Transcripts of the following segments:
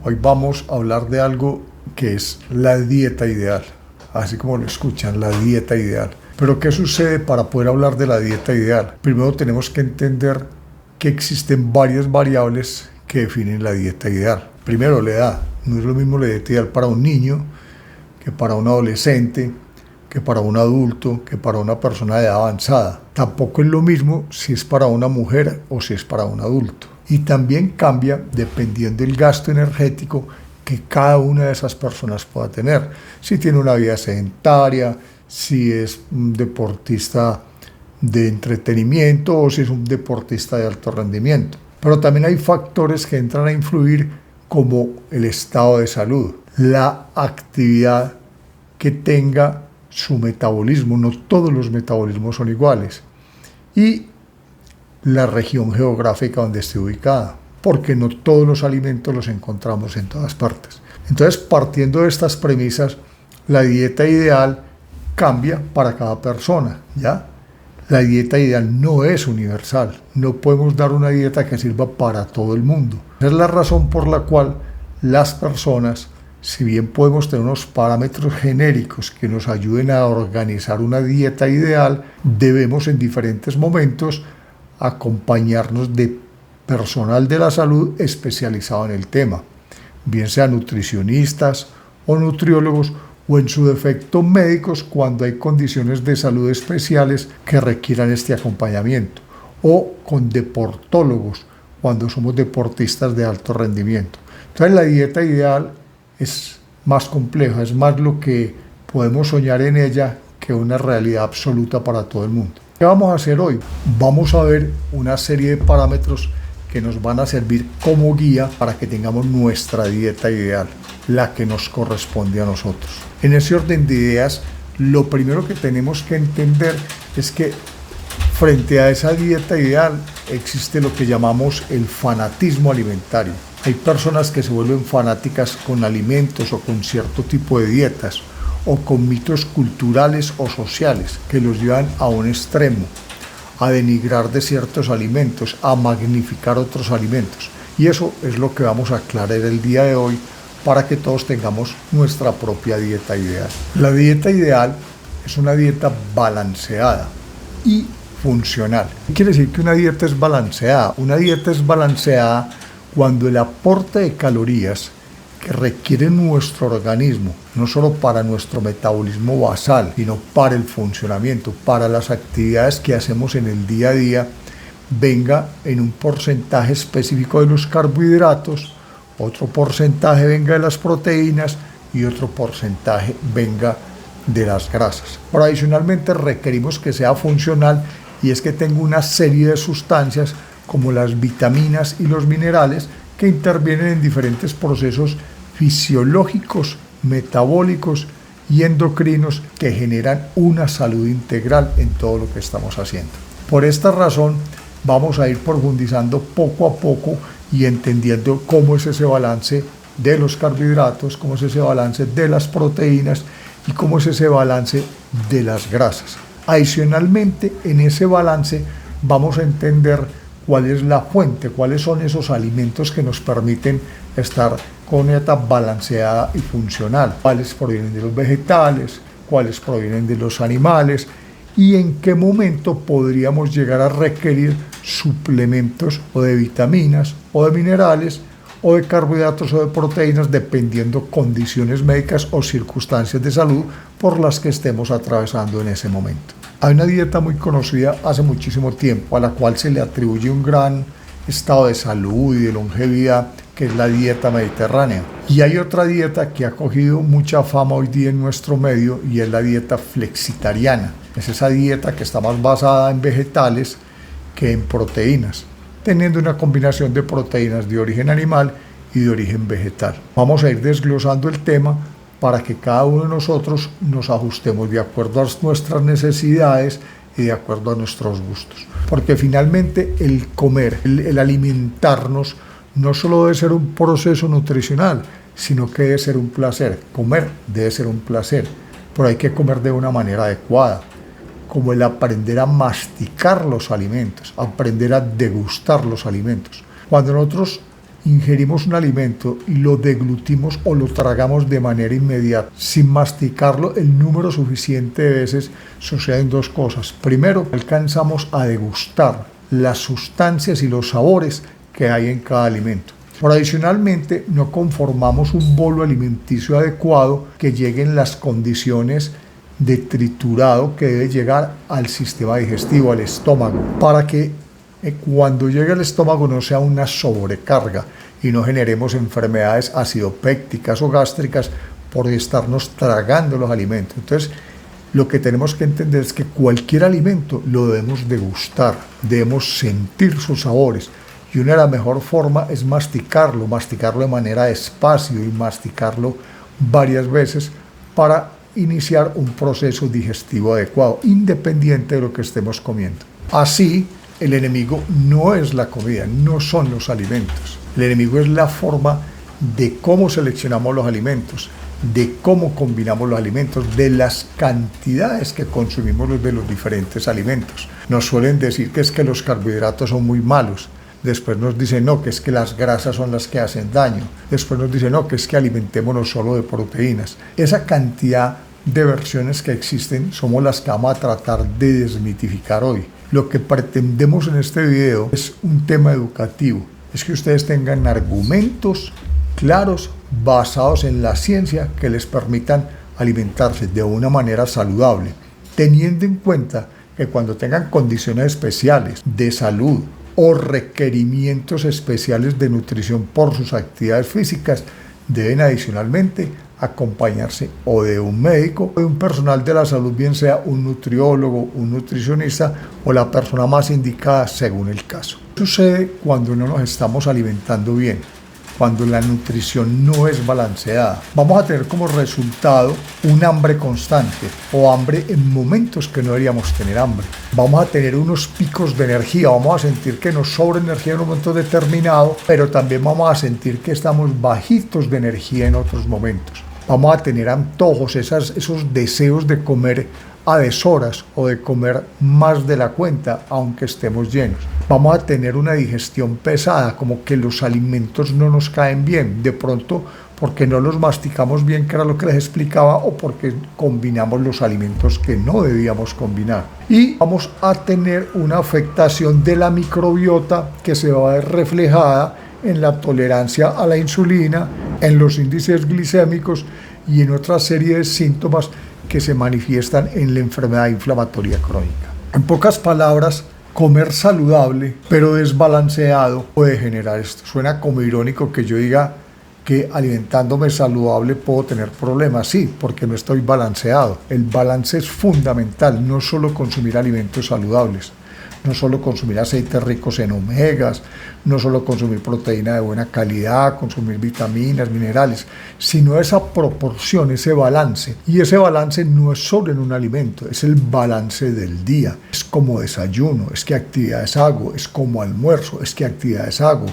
Hoy vamos a hablar de algo que es la dieta ideal, así como lo escuchan, la dieta ideal. Pero ¿qué sucede para poder hablar de la dieta ideal? Primero tenemos que entender que existen varias variables que definen la dieta ideal. Primero, la edad. No es lo mismo la dieta ideal para un niño que para un adolescente, que para un adulto, que para una persona de edad avanzada. Tampoco es lo mismo si es para una mujer o si es para un adulto. Y también cambia dependiendo del gasto energético que cada una de esas personas pueda tener. Si tiene una vida sedentaria, si es un deportista de entretenimiento o si es un deportista de alto rendimiento. Pero también hay factores que entran a influir, como el estado de salud, la actividad que tenga su metabolismo. No todos los metabolismos son iguales. Y la región geográfica donde esté ubicada, porque no todos los alimentos los encontramos en todas partes. Entonces, partiendo de estas premisas, la dieta ideal cambia para cada persona, ¿ya? La dieta ideal no es universal, no podemos dar una dieta que sirva para todo el mundo. Esa es la razón por la cual las personas, si bien podemos tener unos parámetros genéricos que nos ayuden a organizar una dieta ideal, debemos en diferentes momentos acompañarnos de personal de la salud especializado en el tema, bien sean nutricionistas o nutriólogos, o en su defecto médicos cuando hay condiciones de salud especiales que requieran este acompañamiento, o con deportólogos cuando somos deportistas de alto rendimiento. Entonces la dieta ideal es más compleja, es más lo que podemos soñar en ella que una realidad absoluta para todo el mundo. ¿Qué vamos a hacer hoy? Vamos a ver una serie de parámetros que nos van a servir como guía para que tengamos nuestra dieta ideal, la que nos corresponde a nosotros. En ese orden de ideas, lo primero que tenemos que entender es que frente a esa dieta ideal existe lo que llamamos el fanatismo alimentario. Hay personas que se vuelven fanáticas con alimentos o con cierto tipo de dietas, o con mitos culturales o sociales que los llevan a un extremo, a denigrar de ciertos alimentos, a magnificar otros alimentos. Y eso es lo que vamos a aclarar el día de hoy para que todos tengamos nuestra propia dieta ideal. La dieta ideal es una dieta balanceada y funcional. ¿Qué quiere decir que una dieta es balanceada? Una dieta es balanceada cuando el aporte de calorías que requiere nuestro organismo, no solo para nuestro metabolismo basal, sino para el funcionamiento, para las actividades que hacemos en el día a día, venga en un porcentaje específico de los carbohidratos, otro porcentaje venga de las proteínas y otro porcentaje venga de las grasas. Pero adicionalmente requerimos que sea funcional, y es que tenga una serie de sustancias como las vitaminas y los minerales que intervienen en diferentes procesos fisiológicos, metabólicos y endocrinos que generan una salud integral en todo lo que estamos haciendo. Por esta razón vamos a ir profundizando poco a poco y entendiendo cómo es ese balance de los carbohidratos, cómo es ese balance de las proteínas y cómo es ese balance de las grasas. Adicionalmente, en ese balance vamos a entender cuál es la fuente, cuáles son esos alimentos que nos permiten estar con una dieta balanceada y funcional, cuáles provienen de los vegetales, cuáles provienen de los animales y en qué momento podríamos llegar a requerir suplementos o de vitaminas o de minerales o de carbohidratos o de proteínas, dependiendo condiciones médicas o circunstancias de salud por las que estemos atravesando en ese momento. Hay una dieta muy conocida hace muchísimo tiempo a la cual se le atribuye un gran estado de salud y de longevidad, que es la dieta mediterránea. Y hay otra dieta que ha cogido mucha fama hoy día en nuestro medio y es la dieta flexitariana. Es esa dieta que está más basada en vegetales que en proteínas, teniendo una combinación de proteínas de origen animal y de origen vegetal. Vamos a ir desglosando el tema para que cada uno de nosotros nos ajustemos de acuerdo a nuestras necesidades y de acuerdo a nuestros gustos. Porque finalmente el comer, el alimentarnos, no solo debe ser un proceso nutricional, sino que debe ser un placer. Comer debe ser un placer, pero hay que comer de una manera adecuada, como el aprender a masticar los alimentos, aprender a degustar los alimentos. Cuando nosotros ingerimos un alimento y lo deglutimos o lo tragamos de manera inmediata, sin masticarlo el número suficiente de veces, suceden dos cosas. Primero, alcanzamos a degustar las sustancias y los sabores que hay en cada alimento. Pero adicionalmente, no conformamos un bolo alimenticio adecuado que lleguen las condiciones de triturado que debe llegar al sistema digestivo, al estómago, para que cuando llegue al estómago no sea una sobrecarga y no generemos enfermedades acidopécticas o gástricas por estarnos tragando los alimentos. Entonces, lo que tenemos que entender es que cualquier alimento lo debemos degustar, debemos sentir sus sabores. Y una de las mejores formas es masticarlo de manera despacio y masticarlo varias veces para iniciar un proceso digestivo adecuado, independiente de lo que estemos comiendo. Así, el enemigo no es la comida, no son los alimentos. El enemigo es la forma de cómo seleccionamos los alimentos, de cómo combinamos los alimentos, de las cantidades que consumimos de los diferentes alimentos. Nos suelen decir que es que los carbohidratos son muy malos. Después nos dicen no, que es que las grasas son las que hacen daño. Después nos dicen no, que es que alimentémonos solo de proteínas. Esa cantidad de versiones que existen somos las que vamos a tratar de desmitificar hoy. Lo que pretendemos en este video es un tema educativo, es que ustedes tengan argumentos claros basados en la ciencia que les permitan alimentarse de una manera saludable, teniendo en cuenta que cuando tengan condiciones especiales de salud o requerimientos especiales de nutrición por sus actividades físicas, deben adicionalmente acompañarse o de un médico o de un personal de la salud, bien sea un nutriólogo, un nutricionista o la persona más indicada según el caso. ¿Qué sucede cuando no nos estamos alimentando bien? Cuando la nutrición no es balanceada. Vamos a tener como resultado un hambre constante o hambre en momentos que no deberíamos tener hambre. Vamos a tener unos picos de energía, vamos a sentir que nos sobra energía en un momento determinado, pero también vamos a sentir que estamos bajitos de energía en otros momentos. Vamos a tener antojos, esos deseos de comer a deshoras o de comer más de la cuenta aunque estemos llenos. Vamos a tener una digestión pesada, como que los alimentos no nos caen bien, de pronto porque no los masticamos bien, que era lo que les explicaba, o porque combinamos los alimentos que no debíamos combinar. Y vamos a tener una afectación de la microbiota que se va a ver reflejada en la tolerancia a la insulina, en los índices glicémicos y en otra serie de síntomas que se manifiestan en la enfermedad inflamatoria crónica. En pocas palabras, comer saludable pero desbalanceado puede generar esto. Suena como irónico que yo diga que alimentándome saludable puedo tener problemas. Sí, porque no estoy balanceado. El balance es fundamental, no solo consumir alimentos saludables, no solo consumir aceites ricos en omegas, no solo consumir proteína de buena calidad, consumir vitaminas, minerales, sino esa proporción, ese balance. Y ese balance no es solo en un alimento, es el balance del día. Es como desayuno, es qué actividades hago, es como almuerzo, es qué actividades hago,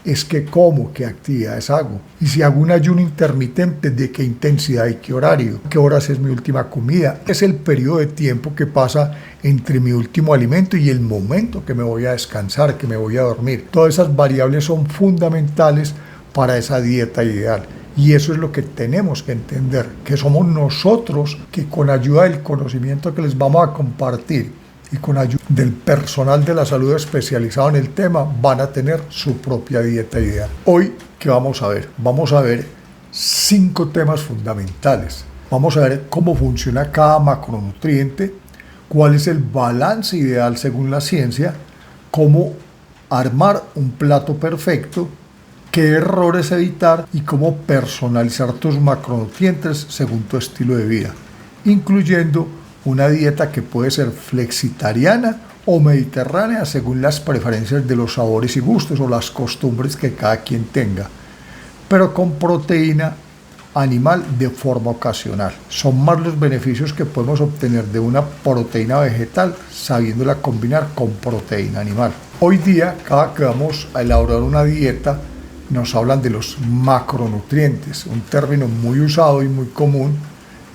es que como, qué actividades hago. Y si hago un ayuno intermitente, ¿de qué intensidad y qué horario? ¿Qué horas es mi última comida? Es el periodo de tiempo que pasa entre mi último alimento y el momento que me voy a descansar, que me voy a dormir. Todas esas variables son fundamentales para esa dieta ideal. Y eso es lo que tenemos que entender, que somos nosotros que con ayuda del conocimiento que les vamos a compartir y con ayuda del personal de la salud especializado en el tema, van a tener su propia dieta ideal. Hoy, ¿qué vamos a ver? Vamos a ver 5 temas fundamentales. Vamos a ver cómo funciona cada macronutriente, cuál es el balance ideal según la ciencia, cómo armar un plato perfecto, qué errores evitar y cómo personalizar tus macronutrientes según tu estilo de vida, incluyendo una dieta que puede ser flexitariana o mediterránea según las preferencias de los sabores y gustos o las costumbres que cada quien tenga, pero con proteína animal de forma ocasional. Son más los beneficios que podemos obtener de una proteína vegetal sabiéndola combinar con proteína animal. Hoy día, cada que vamos a elaborar una dieta, nos hablan de los macronutrientes, un término muy usado y muy común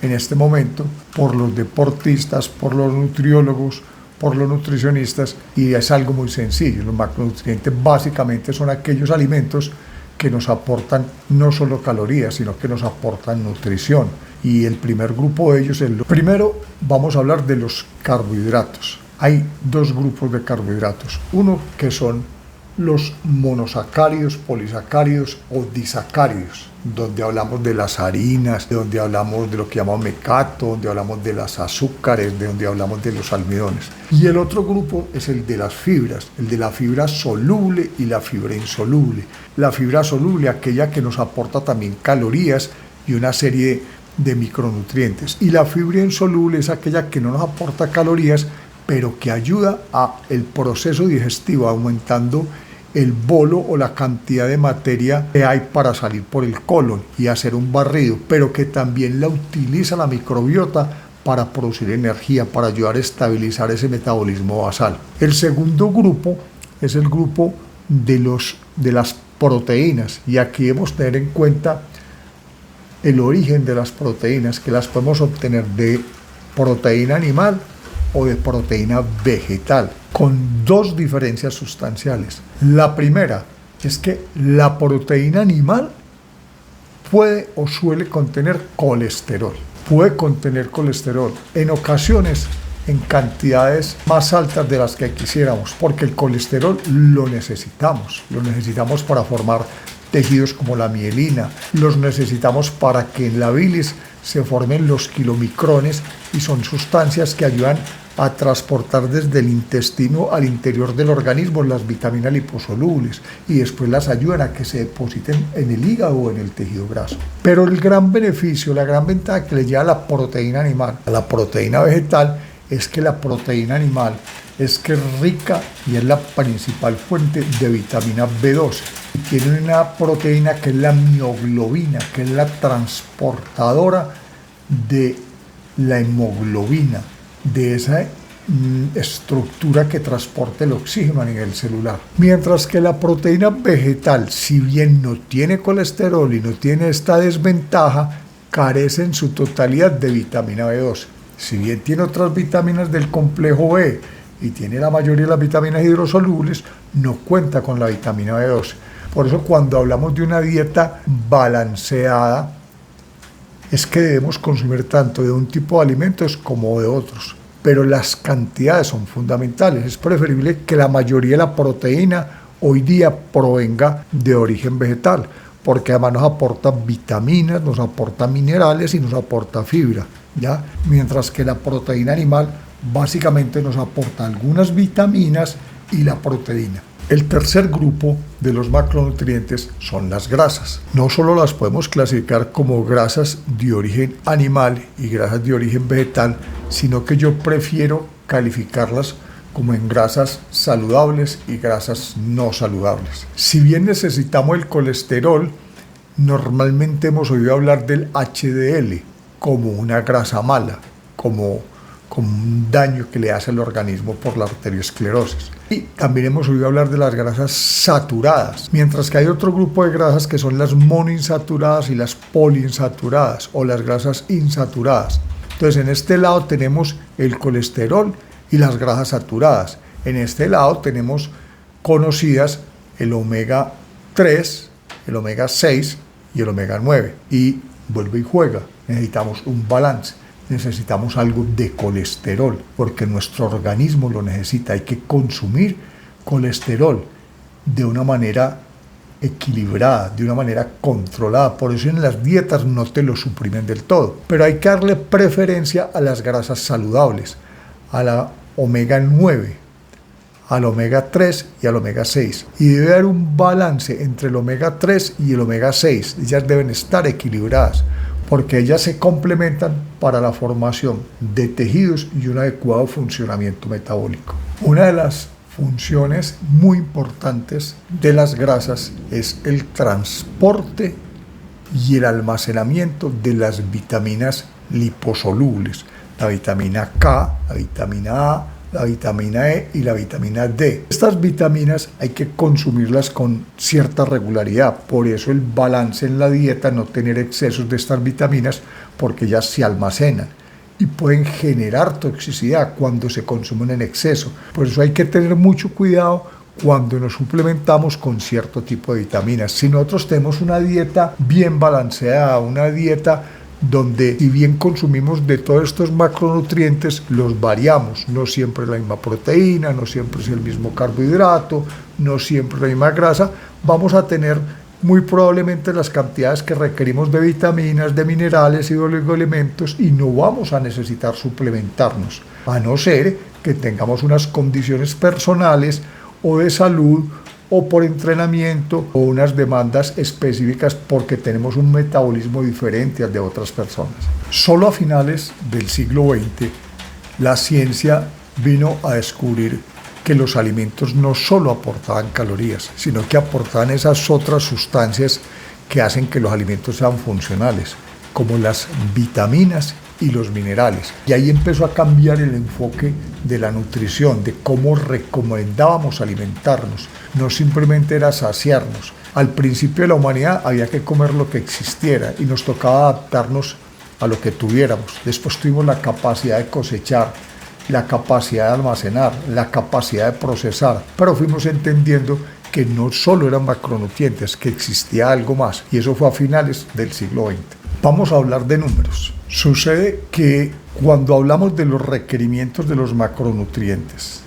en este momento por los deportistas, por los nutriólogos, por los nutricionistas, y es algo muy sencillo. Los macronutrientes básicamente son aquellos alimentos que nos aportan no solo calorías, sino que nos aportan nutrición. Y el primer grupo de ellos, primero vamos a hablar de los carbohidratos. Hay dos grupos de carbohidratos. Uno que son los monosacáridos, polisacáridos o disacáridos, donde hablamos de las harinas, donde hablamos de lo que llamamos mecato, donde hablamos de las azúcares, de donde hablamos de los almidones. Y el otro grupo es el de las fibras, el de la fibra soluble y la fibra insoluble. La fibra soluble, aquella que nos aporta también calorías y una serie de micronutrientes. Y la fibra insoluble es aquella que no nos aporta calorías, pero que ayuda a el proceso digestivo, aumentando el bolo o la cantidad de materia que hay para salir por el colon y hacer un barrido, pero que también la utiliza la microbiota para producir energía, para ayudar a estabilizar ese metabolismo basal. El segundo grupo es el grupo de las proteínas, y aquí debemos tener en cuenta el origen de las proteínas, que las podemos obtener de proteína animal o de proteína vegetal, con dos diferencias sustanciales. La primera es que la proteína animal puede o suele contener colesterol. Puede contener colesterol, en ocasiones en cantidades más altas de las que quisiéramos, porque el colesterol lo necesitamos para formar tejidos como la mielina, los necesitamos para que en la bilis se formen los kilomicrones, y son sustancias que ayudan a transportar desde el intestino al interior del organismo las vitaminas liposolubles, y después las ayudan a que se depositen en el hígado o en el tejido graso. Pero el gran beneficio, la gran ventaja que le lleva a la proteína animal a la proteína vegetal es que la proteína animal es que es rica y es la principal fuente de vitamina B12. Y tiene una proteína que es la mioglobina, que es la transportadora de la hemoglobina, de esa estructura que transporta el oxígeno a nivel celular. Mientras que la proteína vegetal, si bien no tiene colesterol y no tiene esta desventaja, carece en su totalidad de vitamina B12. Si bien tiene otras vitaminas del complejo B y tiene la mayoría de las vitaminas hidrosolubles, no cuenta con la vitamina B12. Por eso cuando hablamos de una dieta balanceada, es que debemos consumir tanto de un tipo de alimentos como de otros, pero las cantidades son fundamentales. Es preferible que la mayoría de la proteína hoy día provenga de origen vegetal, porque además nos aporta vitaminas, nos aporta minerales y nos aporta fibra, ¿ya? Mientras que la proteína animal básicamente nos aporta algunas vitaminas y la proteína. El tercer grupo de los macronutrientes son las grasas. No solo las podemos clasificar como grasas de origen animal y grasas de origen vegetal, sino que yo prefiero calificarlas como en grasas saludables y grasas no saludables. Si bien necesitamos el colesterol, normalmente hemos oído hablar del HDL como una grasa mala, como un daño que le hace al organismo por la arteriosclerosis. Y también hemos oído hablar de las grasas saturadas, mientras que hay otro grupo de grasas que son las monoinsaturadas y las poliinsaturadas o las grasas insaturadas. Entonces en este lado tenemos el colesterol y las grasas saturadas. En este lado tenemos conocidas el omega 3, el omega 6 y el omega 9. Y vuelve y juega, necesitamos un balance. Necesitamos algo de colesterol, porque nuestro organismo lo necesita. Hay que consumir colesterol de una manera equilibrada, de una manera controlada. Por eso en las dietas no te lo suprimen del todo, pero hay que darle preferencia a las grasas saludables, a la omega 9, al omega 3 y al omega 6. Y debe haber un balance entre el omega 3 y el omega 6. Ellas deben estar equilibradas, porque ellas se complementan para la formación de tejidos y un adecuado funcionamiento metabólico. Una de las funciones muy importantes de las grasas es el transporte y el almacenamiento de las vitaminas liposolubles, la vitamina K, la vitamina A, la vitamina E y la vitamina D. Estas vitaminas hay que consumirlas con cierta regularidad, por eso el balance en la dieta, no tener excesos de estas vitaminas, porque ellas se almacenan y pueden generar toxicidad cuando se consumen en exceso. Por eso hay que tener mucho cuidado cuando nos suplementamos con cierto tipo de vitaminas. Si nosotros tenemos una dieta bien balanceada, una dieta donde si bien consumimos de todos estos macronutrientes, los variamos, no siempre la misma proteína, no siempre es el mismo carbohidrato, no siempre la misma grasa, vamos a tener muy probablemente las cantidades que requerimos de vitaminas, de minerales y de oligoelementos y no vamos a necesitar suplementarnos, a no ser que tengamos unas condiciones personales o de salud o por entrenamiento o unas demandas específicas porque tenemos un metabolismo diferente al de otras personas. Solo a finales del siglo XX la ciencia vino a descubrir que los alimentos no solo aportaban calorías, sino que aportaban esas otras sustancias que hacen que los alimentos sean funcionales, como las vitaminas y los minerales. Y ahí empezó a cambiar el enfoque de la nutrición, de cómo recomendábamos alimentarnos. No simplemente era saciarnos. Al principio de la humanidad había que comer lo que existiera y nos tocaba adaptarnos a lo que tuviéramos. Después tuvimos la capacidad de cosechar, la capacidad de almacenar, la capacidad de procesar, pero fuimos entendiendo que no solo eran macronutrientes, que existía algo más, y eso fue a finales del siglo XX. Vamos a hablar de números. Sucede que cuando hablamos de los requerimientos de los macronutrientes,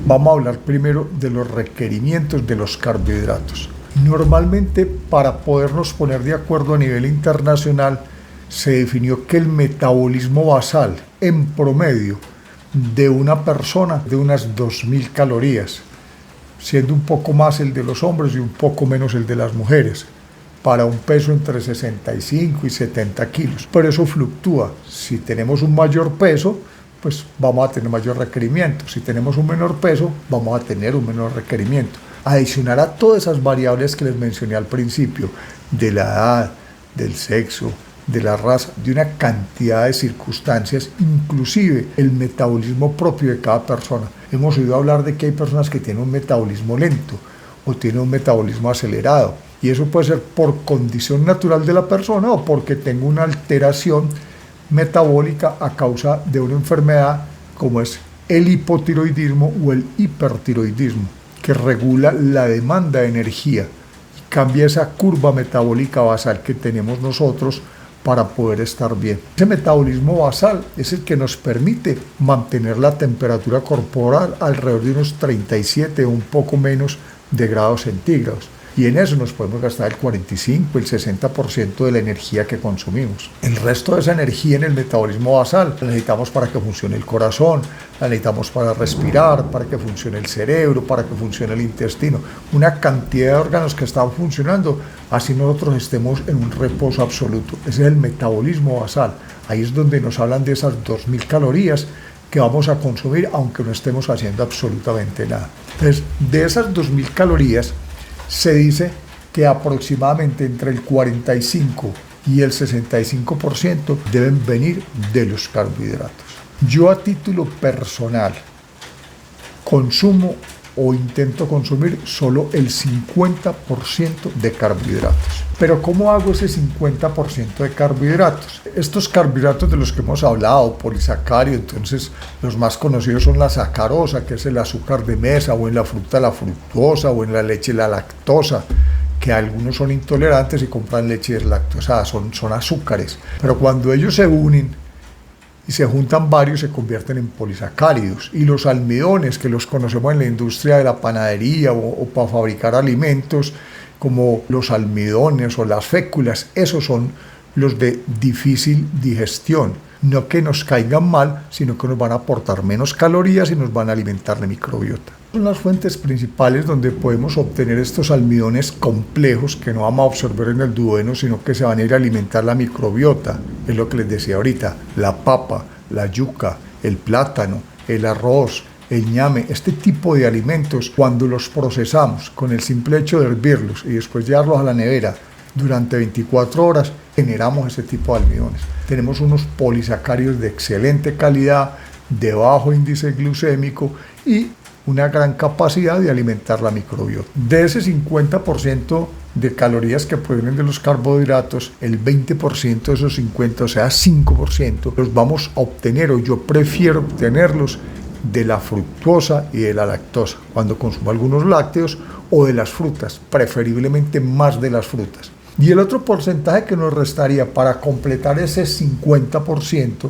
vamos a hablar primero de los requerimientos de los carbohidratos. Normalmente, para podernos poner de acuerdo a nivel internacional, se definió que el metabolismo basal, en promedio, de una persona, de unas 2.000 calorías, siendo un poco más el de los hombres y un poco menos el de las mujeres, para un peso entre 65 y 70 kilos. Pero eso fluctúa. Si tenemos un mayor peso, pues vamos a tener mayor requerimiento. Si tenemos un menor peso, vamos a tener un menor requerimiento. Adicional a todas esas variables que les mencioné al principio, de la edad, del sexo, de la raza, de una cantidad de circunstancias, inclusive el metabolismo propio de cada persona. Hemos oído hablar de que hay personas que tienen un metabolismo lento o tienen un metabolismo acelerado, y eso puede ser por condición natural de la persona o porque tengo una alteración metabólica a causa de una enfermedad como es el hipotiroidismo o el hipertiroidismo, que regula la demanda de energía y cambia esa curva metabólica basal que tenemos nosotros para poder estar bien. Ese metabolismo basal es el que nos permite mantener la temperatura corporal alrededor de unos 37 o un poco menos de grados centígrados. Y en eso nos podemos gastar el 45, el 60% de la energía que consumimos. El resto de esa energía en el metabolismo basal la necesitamos para que funcione el corazón, la necesitamos para respirar, para que funcione el cerebro, para que funcione el intestino. Una cantidad de órganos que están funcionando, así nosotros estemos en un reposo absoluto. Ese es el metabolismo basal. Ahí es donde nos hablan de esas 2.000 calorías que vamos a consumir aunque no estemos haciendo absolutamente nada. Entonces, de esas 2.000 calorías, se dice que aproximadamente entre el 45 y el 65% deben venir de los carbohidratos. Yo a título personal consumo o intento consumir solo el 50% de carbohidratos. Pero ¿cómo hago ese 50% de carbohidratos? Estos carbohidratos de los que hemos hablado, polisacáridos, entonces los más conocidos son la sacarosa, que es el azúcar de mesa, o en la fruta la fructosa, o en la leche la lactosa, que algunos son intolerantes y compran leche deslactosada, son azúcares. Pero cuando ellos se unen y se juntan varios, se convierten en polisacáridos. Y los almidones, que los conocemos en la industria de la panadería o para fabricar alimentos, como los almidones o las féculas, esos son los de difícil digestión. No que nos caigan mal, sino que nos van a aportar menos calorías y nos van a alimentar de microbiota. Son las fuentes principales donde podemos obtener estos almidones complejos que no vamos a absorber en el duodeno, sino que se van a ir a alimentar la microbiota. Es lo que les decía ahorita, la papa, la yuca, el plátano, el arroz, el ñame, este tipo de alimentos, cuando los procesamos con el simple hecho de hervirlos y después llevarlos a la nevera durante 24 horas, generamos ese tipo de almidones. Tenemos unos polisacáridos de excelente calidad, de bajo índice glucémico y una gran capacidad de alimentar la microbiota. De ese 50% de calorías que provienen de los carbohidratos, el 20% de esos 50, o sea 5%, los vamos a obtener, o yo prefiero obtenerlos de la fructuosa y de la lactosa cuando consumo algunos lácteos, o de las frutas, preferiblemente más de las frutas. Y el otro porcentaje que nos restaría para completar ese 50%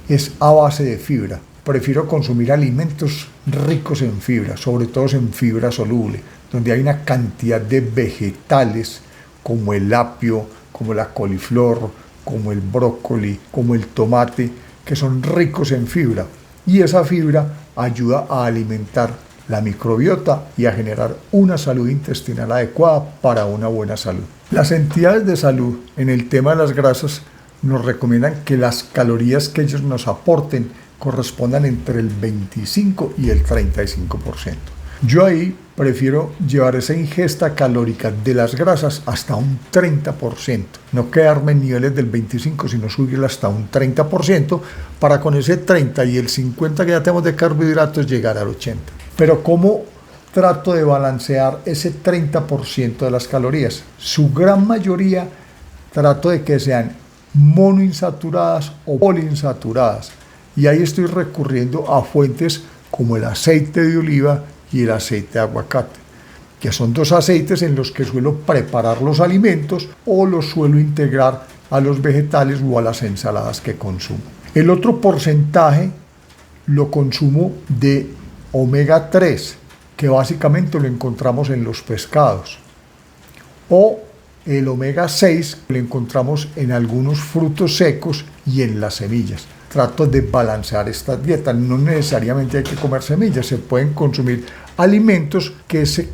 es a base de fibra. Prefiero consumir alimentos ricos en fibra, sobre todo en fibra soluble, donde hay una cantidad de vegetales como el apio, como la coliflor, como el brócoli, como el tomate, que son ricos en fibra. Y esa fibra ayuda a alimentar la microbiota y a generar una salud intestinal adecuada para una buena salud. Las entidades de salud en el tema de las grasas nos recomiendan que las calorías que ellos nos aporten correspondan entre el 25 y el 35%. Yo ahí prefiero llevar esa ingesta calórica de las grasas hasta un 30%, no quedarme en niveles del 25, sino subirla hasta un 30%, para con ese 30 y el 50 que ya tenemos de carbohidratos llegar al 80. Pero ¿cómo trato de balancear ese 30% de las calorías? Su gran mayoría trato de que sean monoinsaturadas o poliinsaturadas, y ahí estoy recurriendo a fuentes como el aceite de oliva y el aceite de aguacate, que son dos aceites en los que suelo preparar los alimentos o los suelo integrar a los vegetales o a las ensaladas que consumo. El otro porcentaje lo consumo de omega 3, que básicamente lo encontramos en los pescados, o el omega 6 lo encontramos en algunos frutos secos y en las semillas. Trato de balancear esta dieta. No necesariamente hay que comer semillas, se pueden consumir alimentos que se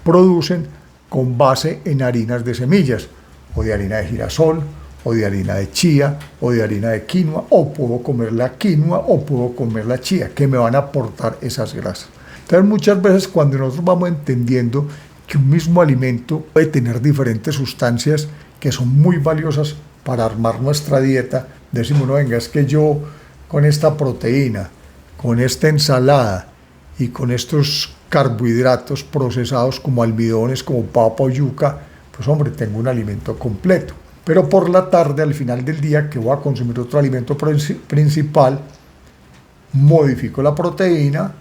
producen con base en harinas de semillas, o de harina de girasol, o de harina de chía, o de harina de quinoa, o puedo comer la quinoa, o puedo comer la chía, que me van a aportar esas grasas. Entonces, muchas veces cuando nosotros vamos entendiendo que un mismo alimento puede tener diferentes sustancias que son muy valiosas para armar nuestra dieta, decimos, no, venga, es que yo con esta proteína, con esta ensalada y con estos carbohidratos procesados como almidones, como papa o yuca, pues hombre, tengo un alimento completo. Pero por la tarde, al final del día, que voy a consumir otro alimento principal, modifico la proteína,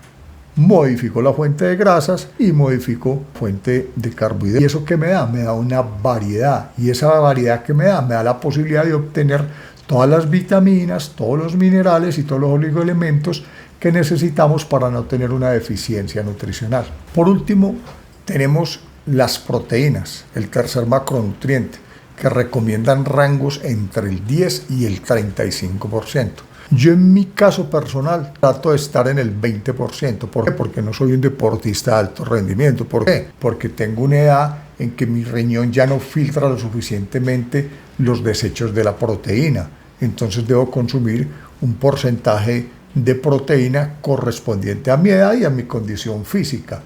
modifico la fuente de grasas y modifico fuente de carbohidratos. ¿Y eso qué me da? Me da una variedad. Y esa variedad que me da la posibilidad de obtener todas las vitaminas, todos los minerales y todos los oligoelementos que necesitamos para no tener una deficiencia nutricional. Por último, tenemos las proteínas, el tercer macronutriente, que recomiendan rangos entre el 10 y el 35%. Yo en mi caso personal trato de estar en el 20%. ¿Por qué? Porque no soy un deportista de alto rendimiento. ¿Por qué? Porque tengo una edad en que mi riñón ya no filtra lo suficientemente los desechos de la proteína. Entonces debo consumir un porcentaje de proteína correspondiente a mi edad y a mi condición física,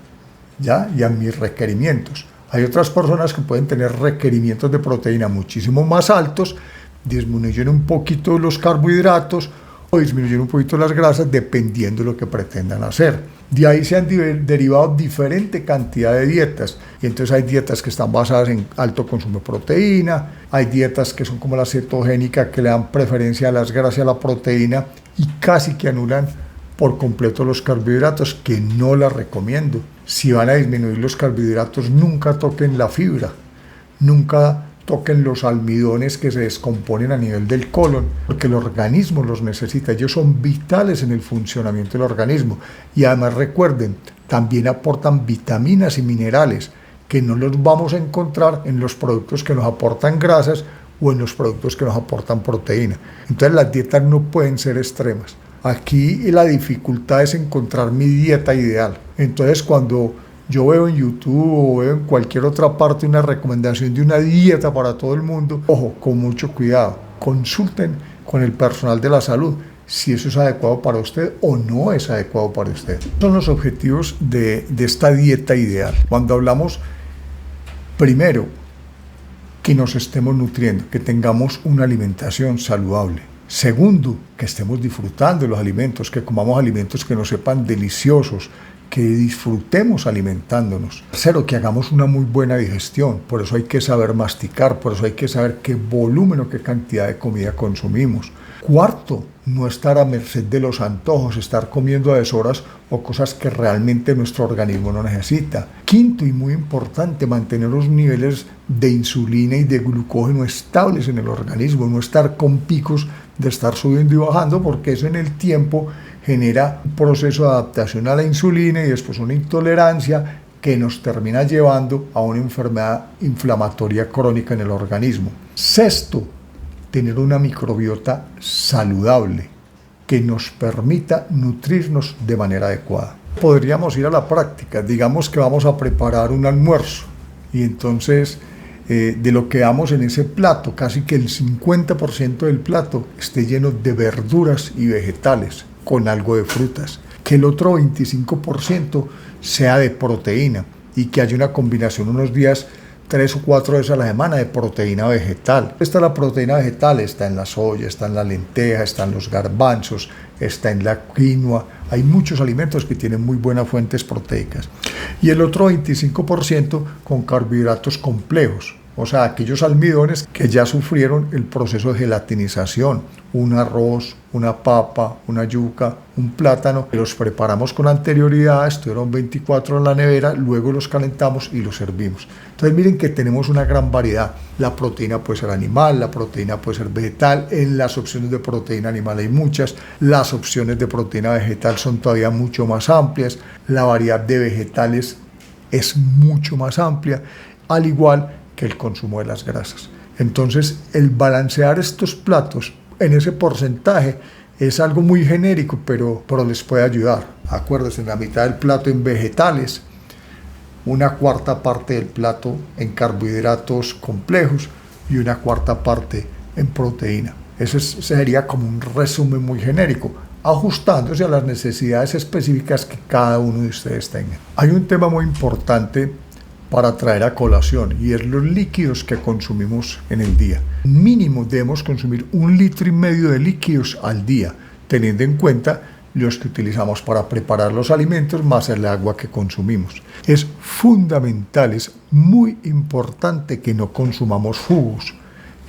¿ya? Y a mis requerimientos. Hay otras personas que pueden tener requerimientos de proteína muchísimo más altos, disminuyen un poquito los carbohidratos o disminuyen un poquito las grasas dependiendo de lo que pretendan hacer. De ahí se han derivado diferente cantidad de dietas, y entonces hay dietas que están basadas en alto consumo de proteína, hay dietas que son como la cetogénica, que le dan preferencia a las grasas y a la proteína y casi que anulan por completo los carbohidratos, que no las recomiendo. Si van a disminuir los carbohidratos, nunca toquen la fibra, nunca toquen los almidones que se descomponen a nivel del colon, porque el organismo los necesita, ellos son vitales en el funcionamiento del organismo. Y además recuerden, también aportan vitaminas y minerales que no los vamos a encontrar en los productos que nos aportan grasas o en los productos que nos aportan proteína. Entonces las dietas no pueden ser extremas. Aquí la dificultad es encontrar mi dieta ideal. Entonces cuando yo veo en YouTube o veo en cualquier otra parte una recomendación de una dieta para todo el mundo, ojo, con mucho cuidado, consulten con el personal de la salud si eso es adecuado para usted o no es adecuado para usted. Son los objetivos de esta dieta ideal. Cuando hablamos, primero, que nos estemos nutriendo, que tengamos una alimentación saludable. Segundo, que estemos disfrutando de los alimentos, que comamos alimentos que nos sepan deliciosos, que disfrutemos alimentándonos. Tercero, que hagamos una muy buena digestión. Por eso hay que saber masticar, por eso hay que saber qué volumen o qué cantidad de comida consumimos. Cuarto, no estar a merced de los antojos, estar comiendo a deshoras o cosas que realmente nuestro organismo no necesita. Quinto y muy importante, mantener los niveles de insulina y de glucógeno estables en el organismo, no estar con picos de estar subiendo y bajando, porque eso en el tiempo genera un proceso de adaptación a la insulina y después una intolerancia que nos termina llevando a una enfermedad inflamatoria crónica en el organismo. Sexto, tener una microbiota saludable que nos permita nutrirnos de manera adecuada. Podríamos ir a la práctica, digamos que vamos a preparar un almuerzo y entonces de lo que damos en ese plato, casi que el 50% del plato esté lleno de verduras y vegetales con algo de frutas, que el otro 25% sea de proteína y que haya una combinación unos días 3 o 4 veces a la semana de proteína vegetal. Esta la proteína vegetal está en la soya, está en la lenteja, está en los garbanzos, está en la quinoa. Hay muchos alimentos que tienen muy buenas fuentes proteicas. Y el otro 25% con carbohidratos complejos, o sea, aquellos almidones que ya sufrieron el proceso de gelatinización, un arroz, una papa, una yuca, un plátano, que los preparamos con anterioridad, estuvieron 24 en la nevera, luego los calentamos y los servimos. Entonces miren que tenemos una gran variedad. La proteína puede ser animal, la proteína puede ser vegetal, en las opciones de proteína animal hay muchas, las opciones de proteína vegetal son todavía mucho más amplias, la variedad de vegetales es mucho más amplia, al igual que el consumo de las grasas. Entonces, el balancear estos platos en ese porcentaje es algo muy genérico, pero les puede ayudar. Acuérdense, en la mitad del plato en vegetales, una cuarta parte del plato en carbohidratos complejos y una cuarta parte en proteína. Ese sería como un resumen muy genérico, ajustándose a las necesidades específicas que cada uno de ustedes tenga. Hay un tema muy importante para traer a colación y es los líquidos que consumimos en el día. Mínimo debemos consumir 1,5 litros de líquidos al día, teniendo en cuenta los que utilizamos para preparar los alimentos más el agua que consumimos. Es fundamental, es muy importante que no consumamos jugos,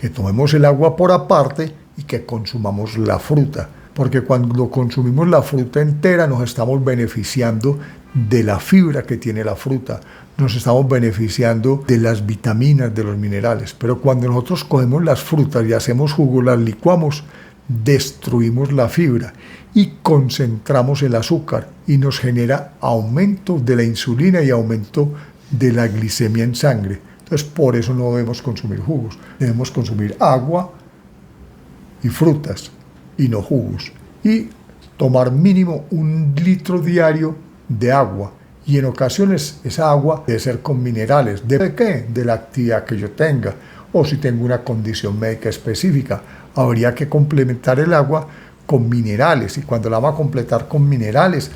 que tomemos el agua por aparte y que consumamos la fruta, porque cuando consumimos la fruta entera nos estamos beneficiando de la fibra que tiene la fruta, nos estamos beneficiando de las vitaminas, de los minerales, pero cuando nosotros cogemos las frutas y hacemos jugo, las licuamos, destruimos la fibra y concentramos el azúcar y nos genera aumento de la insulina y aumento de la glicemia en sangre. Entonces por eso no debemos consumir jugos, debemos consumir agua y frutas y no jugos, y tomar mínimo 1 litro diario de agua, y en ocasiones esa agua debe ser con minerales. ¿De qué? De la actividad que yo tenga, o si tengo una condición médica específica, habría que complementar el agua con minerales, y cuando la vamos a completar con minerales,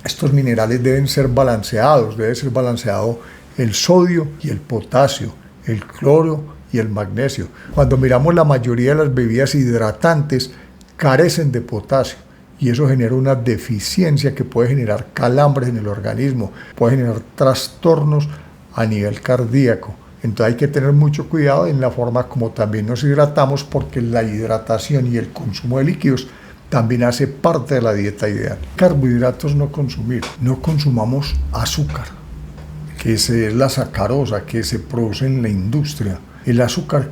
estos minerales deben ser balanceados, debe ser balanceado el sodio y el potasio, el cloro y el magnesio. Cuando miramos la mayoría de las bebidas hidratantes carecen de potasio, y eso genera una deficiencia que puede generar calambres en el organismo, puede generar trastornos a nivel cardíaco. Entonces hay que tener mucho cuidado en la forma como también nos hidratamos, porque la hidratación y el consumo de líquidos también hace parte de la dieta ideal. Carbohidratos no consumir, no consumamos azúcar, que es la sacarosa que se produce en la industria. El azúcar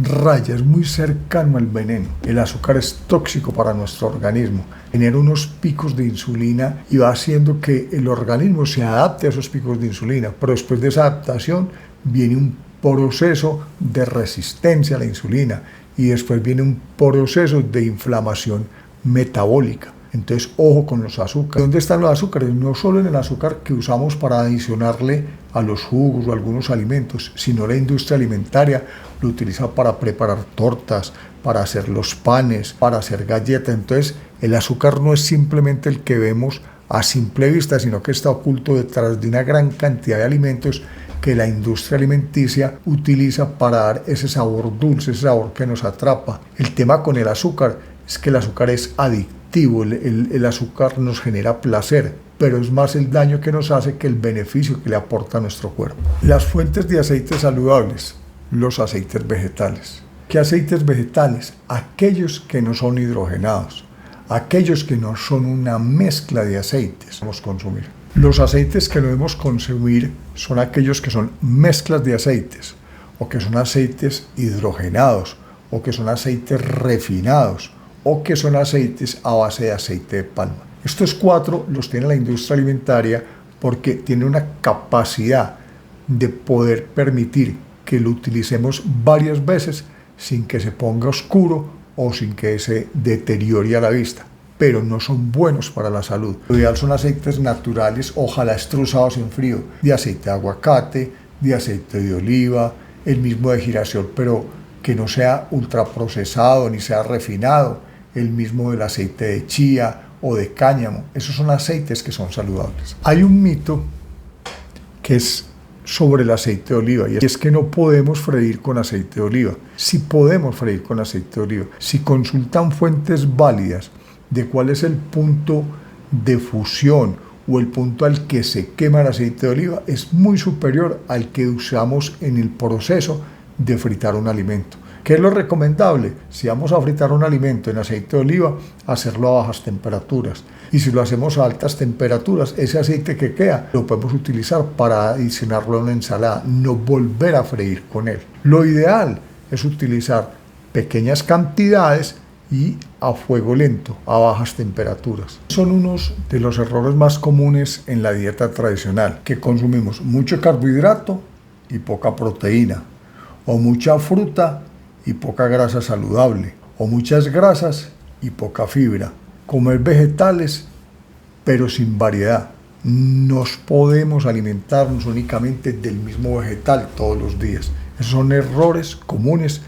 raya, es muy cercano al veneno. El azúcar es tóxico para nuestro organismo, genera unos picos de insulina y va haciendo que el organismo se adapte a esos picos de insulina, pero después de esa adaptación viene un proceso de resistencia a la insulina y después viene un proceso de inflamación metabólica. Entonces, ojo con los azúcares. ¿Dónde están los azúcares? No solo en el azúcar que usamos para adicionarle a los jugos o algunos alimentos, sino la industria alimentaria lo utiliza para preparar tortas, para hacer los panes, para hacer galletas. Entonces, el azúcar no es simplemente el que vemos a simple vista, sino que está oculto detrás de una gran cantidad de alimentos que la industria alimenticia utiliza para dar ese sabor dulce, ese sabor que nos atrapa. El tema con el azúcar es que el azúcar es adictivo. El azúcar nos genera placer, pero es más el daño que nos hace que el beneficio que le aporta a nuestro cuerpo. Las fuentes de aceites saludables, los aceites vegetales. ¿Qué aceites vegetales? Aquellos que no son hidrogenados, aquellos que no son una mezcla de aceites debemos consumir. Los aceites que no debemos consumir son aquellos que son mezclas de aceites, o que son aceites hidrogenados, o que son aceites refinados, o que son aceites a base de aceite de palma. Estos 4 los tiene la industria alimentaria porque tiene una capacidad de poder permitir que lo utilicemos varias veces sin que se ponga oscuro o sin que se deteriore a la vista, pero no son buenos para la salud. Lo ideal son aceites naturales, ojalá extrusados en frío, de aceite de aguacate, de aceite de oliva, el mismo de girasol, pero que no sea ultraprocesado ni sea refinado, el mismo del aceite de chía o de cáñamo. Esos son aceites que son saludables. Hay un mito que es sobre el aceite de oliva, y es que no podemos freír con aceite de oliva. Sí podemos freír con aceite de oliva. Si consultan fuentes válidas de cuál es el punto de fusión o el punto al que se quema el aceite de oliva, es muy superior al que usamos en el proceso de fritar un alimento. ¿Qué es lo recomendable? Si vamos a fritar un alimento en aceite de oliva, hacerlo a bajas temperaturas. Y si lo hacemos a altas temperaturas, ese aceite que queda lo podemos utilizar para adicionarlo a una ensalada, no volver a freír con él. Lo ideal es utilizar pequeñas cantidades y a fuego lento, a bajas temperaturas. Son unos de los errores más comunes en la dieta tradicional, que consumimos mucho carbohidrato y poca proteína, o mucha fruta y poca grasa saludable, o muchas grasas y poca fibra. Comer vegetales, pero sin variedad. Nos podemos alimentarnos únicamente del mismo vegetal todos los días. Esos son errores comunes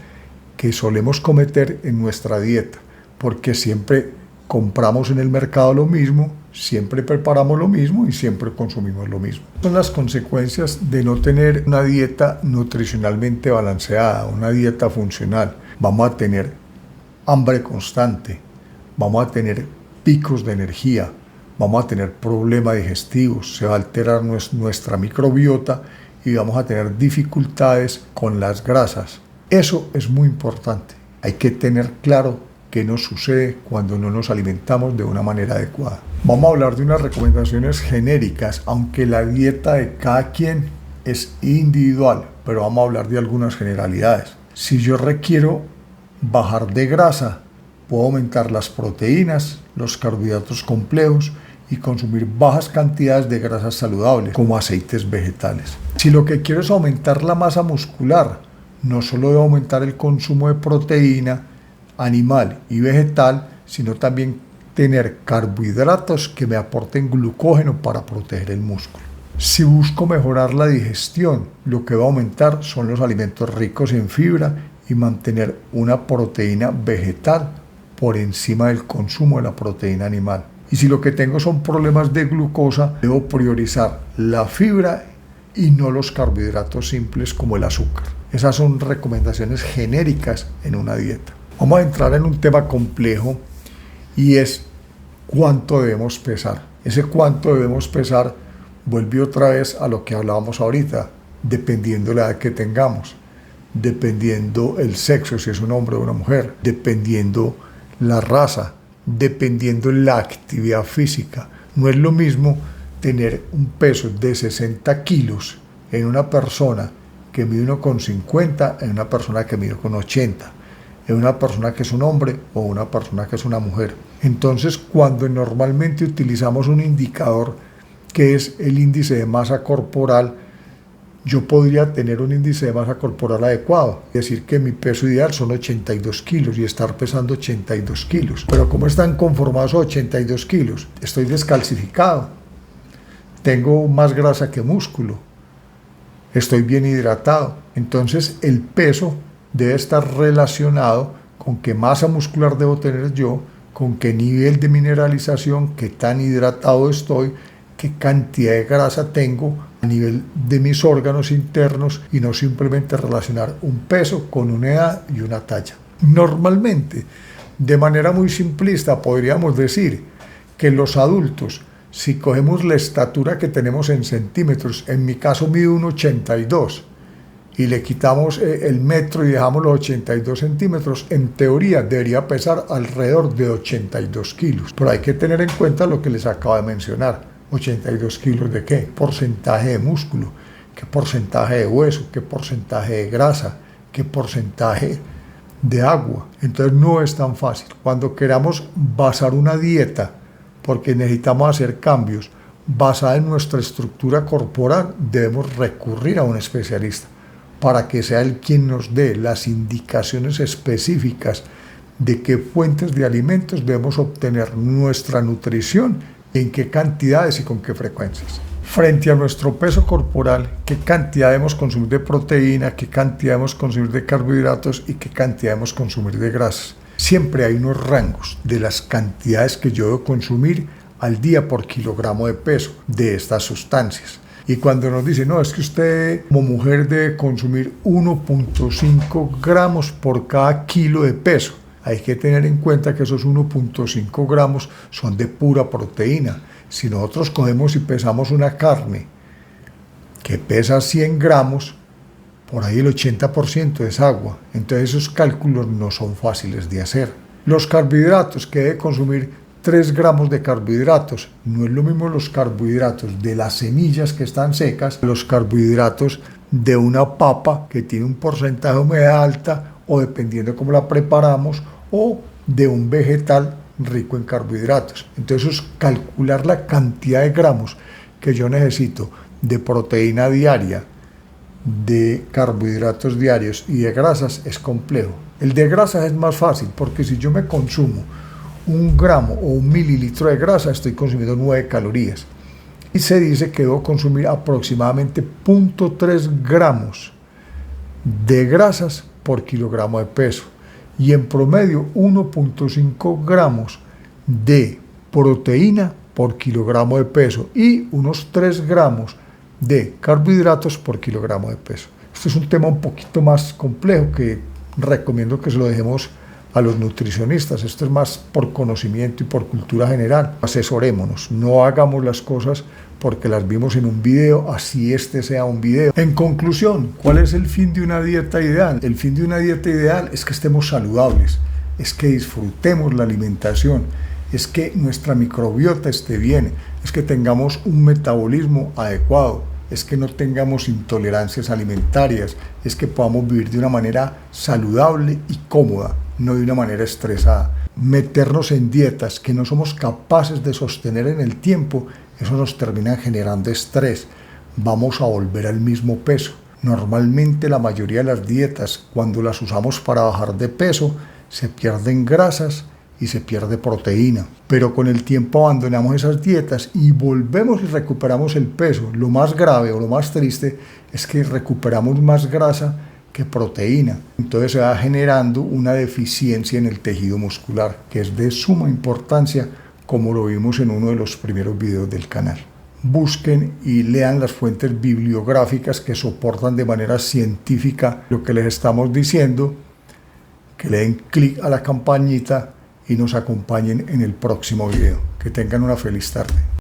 que solemos cometer en nuestra dieta, porque siempre compramos en el mercado lo mismo, siempre preparamos lo mismo y siempre consumimos lo mismo. Son las consecuencias de no tener una dieta nutricionalmente balanceada, una dieta funcional. Vamos a tener hambre constante, vamos a tener picos de energía, vamos a tener problemas digestivos, se va a alterar nuestra microbiota y vamos a tener dificultades con las grasas. Eso es muy importante. Hay que tener claro qué nos sucede cuando no nos alimentamos de una manera adecuada. Vamos a hablar de unas recomendaciones genéricas, aunque la dieta de cada quien es individual, pero vamos a hablar de algunas generalidades. Si yo requiero bajar de grasa, puedo aumentar las proteínas, los carbohidratos complejos y consumir bajas cantidades de grasas saludables, como aceites vegetales. Si lo que quiero es aumentar la masa muscular, no solo debo aumentar el consumo de proteína animal y vegetal, sino también tener carbohidratos que me aporten glucógeno para proteger el músculo. Si busco mejorar la digestión, lo que va a aumentar son los alimentos ricos en fibra y mantener una proteína vegetal por encima del consumo de la proteína animal. Y si lo que tengo son problemas de glucosa, debo priorizar la fibra y no los carbohidratos simples como el azúcar. Esas son recomendaciones genéricas en una dieta. Vamos a entrar en un tema complejo y es cuánto debemos pesar. Ese cuánto debemos pesar vuelve otra vez a lo que hablábamos ahorita, dependiendo la edad que tengamos, dependiendo el sexo, si es un hombre o una mujer, dependiendo la raza, dependiendo la actividad física. No es lo mismo tener un peso de 60 kilos en una persona que mide 1,50 en una persona que mide 1,80. En una persona que es un hombre o una persona que es una mujer. Entonces, cuando normalmente utilizamos un indicador que es el índice de masa corporal, yo podría tener un índice de masa corporal adecuado, es decir, que mi peso ideal son 82 kilos y estar pesando 82 kilos. Pero ¿cómo están conformados 82 kilos? Estoy descalcificado, tengo más grasa que músculo, estoy bien hidratado. Entonces, el peso debe estar relacionado con qué masa muscular debo tener yo, con qué nivel de mineralización, qué tan hidratado estoy, qué cantidad de grasa tengo a nivel de mis órganos internos y no simplemente relacionar un peso con una edad y una talla. Normalmente, de manera muy simplista, podríamos decir que los adultos, si cogemos la estatura que tenemos en centímetros, en mi caso mido 1,82, y le quitamos el metro y dejamos los 82 centímetros, en teoría debería pesar alrededor de 82 kilos. Pero hay que tener en cuenta lo que les acabo de mencionar. 82 kilos de qué? Porcentaje de músculo, qué porcentaje de hueso, qué porcentaje de grasa, qué porcentaje de agua. Entonces no es tan fácil. Cuando queramos basar una dieta, porque necesitamos hacer cambios basada en nuestra estructura corporal, debemos recurrir a un especialista para que sea él quien nos dé las indicaciones específicas de qué fuentes de alimentos debemos obtener nuestra nutrición, en qué cantidades y con qué frecuencias. Frente a nuestro peso corporal, qué cantidad debemos consumir de proteína, qué cantidad debemos consumir de carbohidratos y qué cantidad debemos consumir de grasas. Siempre hay unos rangos de las cantidades que yo debo consumir al día por kilogramo de peso de estas sustancias. Y cuando nos dicen, no, es que usted como mujer debe consumir 1.5 gramos por cada kilo de peso, hay que tener en cuenta que esos 1.5 gramos son de pura proteína. Si nosotros cogemos y pesamos una carne que pesa 100 gramos, por ahí el 80% es agua. Entonces esos cálculos no son fáciles de hacer. Los carbohidratos, que debe consumir 3 gramos de carbohidratos. No es lo mismo los carbohidratos de las semillas que están secas, los carbohidratos de una papa que tiene un porcentaje de humedad alta, o dependiendo de cómo la preparamos, o de un vegetal rico en carbohidratos. Entonces, eso es calcular la cantidad de gramos que yo necesito de proteína diaria, de carbohidratos diarios y de grasas es complejo. El de grasas es más fácil, porque si yo me consumo 1 gramo o 1 mililitro de grasa, estoy consumiendo 9 calorías. Y se dice que debo consumir aproximadamente 0.3 gramos de grasas por kilogramo de peso. Y en promedio 1.5 gramos de proteína por kilogramo de peso y unos 3 gramos de carbohidratos por kilogramo de peso. Este es un tema un poquito más complejo que recomiendo que se lo dejemos a los nutricionistas. Esto es más por conocimiento y por cultura general. Asesorémonos, no hagamos las cosas porque las vimos en un video, así este sea un video. En conclusión, ¿cuál es el fin de una dieta ideal? El fin de una dieta ideal es que estemos saludables, es que disfrutemos la alimentación, es que nuestra microbiota esté bien, es que tengamos un metabolismo adecuado, es que no tengamos intolerancias alimentarias, es que podamos vivir de una manera saludable y cómoda, no de una manera estresada. Meternos en dietas que no somos capaces de sostener en el tiempo, eso nos termina generando estrés. Vamos a volver al mismo peso. Normalmente la mayoría de las dietas, cuando las usamos para bajar de peso, se pierden grasas y se pierde proteína. Pero con el tiempo abandonamos esas dietas y volvemos y recuperamos el peso. Lo más grave o lo más triste es que recuperamos más grasa que proteína. Entonces se va generando una deficiencia en el tejido muscular, que es de suma importancia, como lo vimos en uno de los primeros videos del canal. Busquen y lean las fuentes bibliográficas que soportan de manera científica lo que les estamos diciendo, que le den clic a la campanita y nos acompañen en el próximo video. Que tengan una feliz tarde.